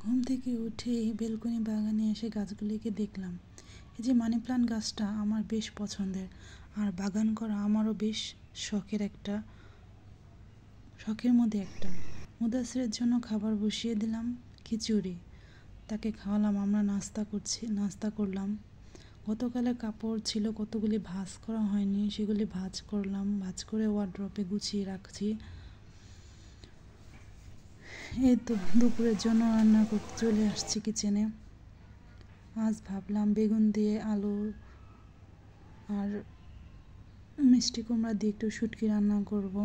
ঘুম থেকে উঠেই বেলকনি বাগানে এসে গাছগুলিকে দেখলাম। এই যে মানি প্লান্ট গাছটা আমার বেশ পছন্দের, আর বাগান করা আমারও বেশ শখের মধ্যে একটা। মুদাসিরের জন্য খাবার বসিয়ে দিলাম, খিচুড়ি। তাকে খাওয়ালাম, আমরা নাস্তা করলাম। গতকালের কাপড় ছিল কতগুলি, ভাঁজ করা হয়নি, সেগুলি ভাঁজ করলাম, ভাঁজ করে ওয়ার্ড্রপে গুছিয়ে রাখছি। এই তো দুপুরের জন্য রান্না করতে চলে আসছি কিচেনে। আজ ভাবলাম বেগুন দিয়ে আলু আর মিষ্টি কুমড়া দিয়ে একটু শুটকি রান্না করব।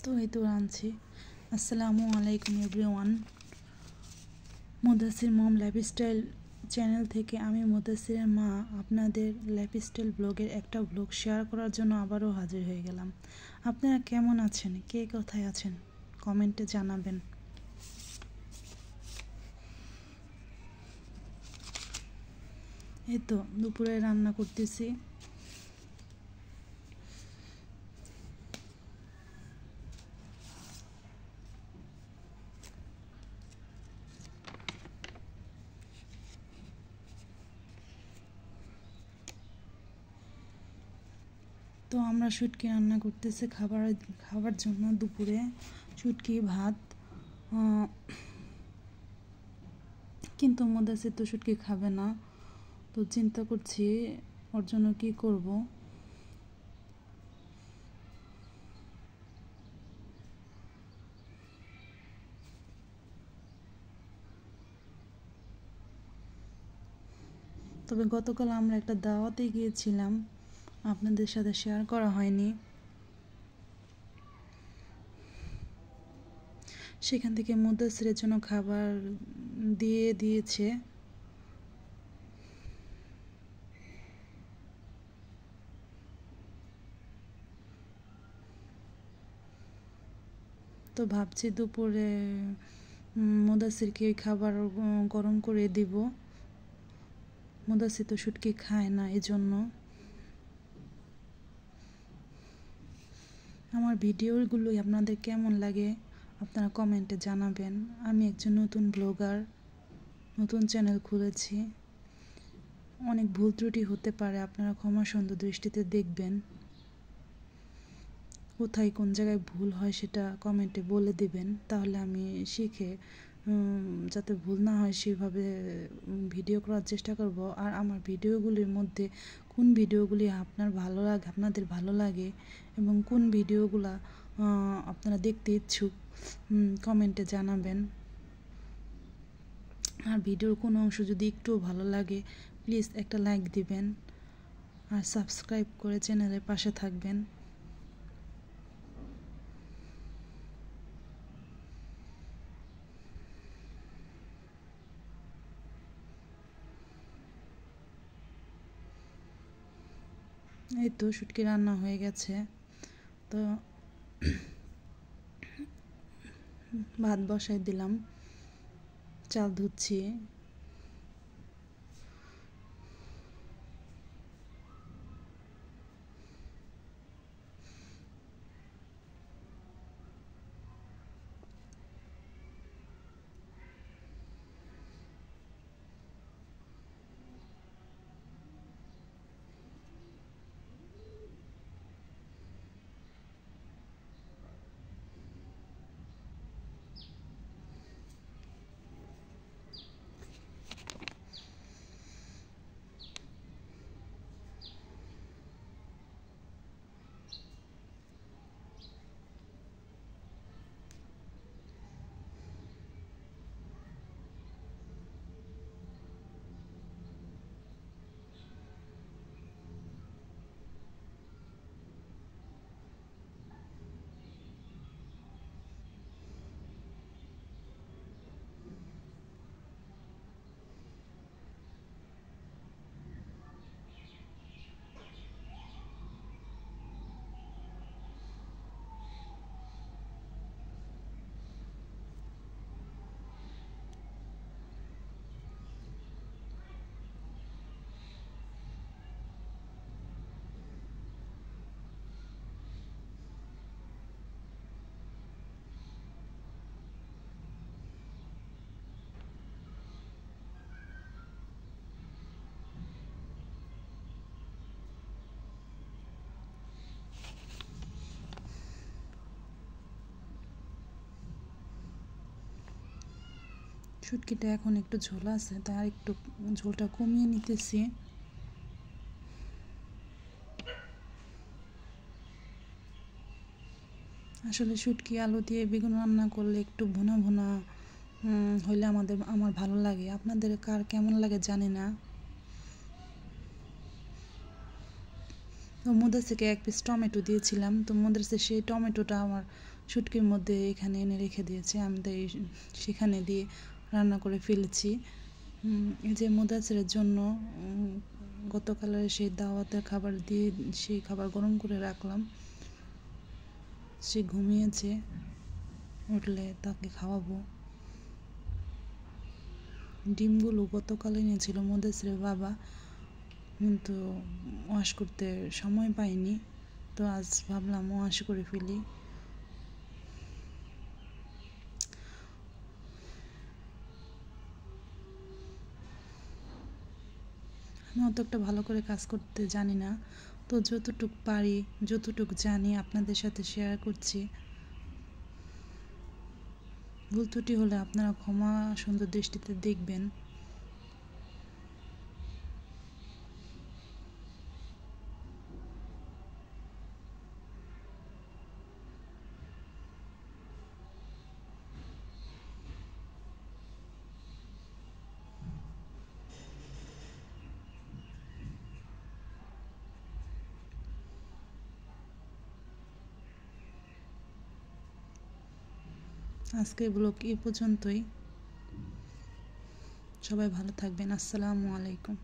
তো এই তো রাঁধছি। আসসালামু আলাইকুম এভরিওয়ান। মুদাসির মম লাইফস্টাইল চ্যানেল থেকে আমি মুদাসিরের মা আপনাদের লাইফস্টাইল ব্লগের একটা ব্লগ শেয়ার করার জন্য আবারও হাজির হয়ে গেলাম। আপনারা কেমন আছেন, কে কোথায় আছেন, কমেন্টে জানাবেন। এই তো দুপুরে রান্না করতেছি। তো আমরা শুটকি রান্না করতেছি খাবার জন্য দুপুরে। শুটকি ভাত, কিন্তু মুদাসির তো শুটকি খাবে না, তো চিন্তা করছি ওর জন্য কি করব। তবে গতকাল আমরা একটা দাওয়াতে গিয়েছিলাম, আপনাদের সাথে শেয়ার করা হয়নি। সেখান থেকে মুদাসিরের জন্য খাবার দিয়েছে। তো ভাবছি দুপুরে মুদাসিরকে ওই খাবার গরম করে দিব। মুদাসির তো শুটকি খায় না, এই জন্য। আমার ভিডিওগুলোই আপনাদের কেমন লাগে আপনারা কমেন্টে জানাবেন। আমি একজন নতুন ব্লগার, নতুন চ্যানেল খুলেছি, অনেক ভুল ত্রুটি হতে পারে, আপনারা ক্ষমা সুন্দর দৃষ্টিতে দেখবেন। কোথায় কোন জায়গায় ভুল হয় সেটা কমেন্টে বলে দিবেন, তাহলে আমি শিখে যাতে ভুল না হয় সেভাবে ভিডিও করার চেষ্টা করব। আর আমার ভিডিওগুলির মধ্যে কোন ভিডিওগুলি আপনাদের ভালো লাগে এবং কোন ভিডিওগুলা আপনারা দেখতে ইচ্ছুক কমেন্টে জানাবেন। আর ভিডিওর কোনো অংশ যদি একটু ভালো লাগে প্লিজ একটা লাইক দিবেন, আর সাবস্ক্রাইব করে চ্যানেলের পাশে থাকবেন। এই তো শুটকি রান্না হয়ে গেছে। তো ভাত বসাই দিলাম, চাল ধুচ্ছি। শুটকিটা এখন একটু ঝোল আছে, তাই একটু ঝোলটা কমিয়ে নিতেছি। আসলে শুটকি আলু দিয়ে বেগুন রান্না করলে একটু ভুনা ভুনা হইলে আমার ভালো লাগে। আপনাদের কার কেমন লাগে জানি না। তো মুদাসিকে এক পিস টমেটো দিয়েছিলাম, তো মুদাসি সেই টমেটোটা আমার শুটকির মধ্যে এখানে এনে রেখে দিয়েছে, আমি তাই সেখানে দিয়ে রান্না করে ফেলেছি। এই যে মুদাসিরের জন্য গতকালের সেই দাওয়াতের খাবার দিয়ে সেই খাবার গরম করে রাখলাম। সে ঘুমিয়েছে, উঠলে তাকে খাওয়াবো। ডিমগুলো গতকাল এনেছিল মুদাসিরের বাবা, কিন্তু ওয়াশ করতে সময় পাইনি, তো আজ ভাবলাম ওয়াশ করে ফেলি। আমি অত একটা ভালো করে কাজ করতে জানি না, তো যতটুকু পারি যতটুকু জানি আপনাদের সাথে শেয়ার করছি। ভুল ত্রুটি হলে আপনারা ক্ষমা সুন্দর দৃষ্টিতে দেখবেন। আজকের ব্লগ এই পর্যন্তই। সবাই ভালো থাকবেন। আসসালামু আলাইকুম।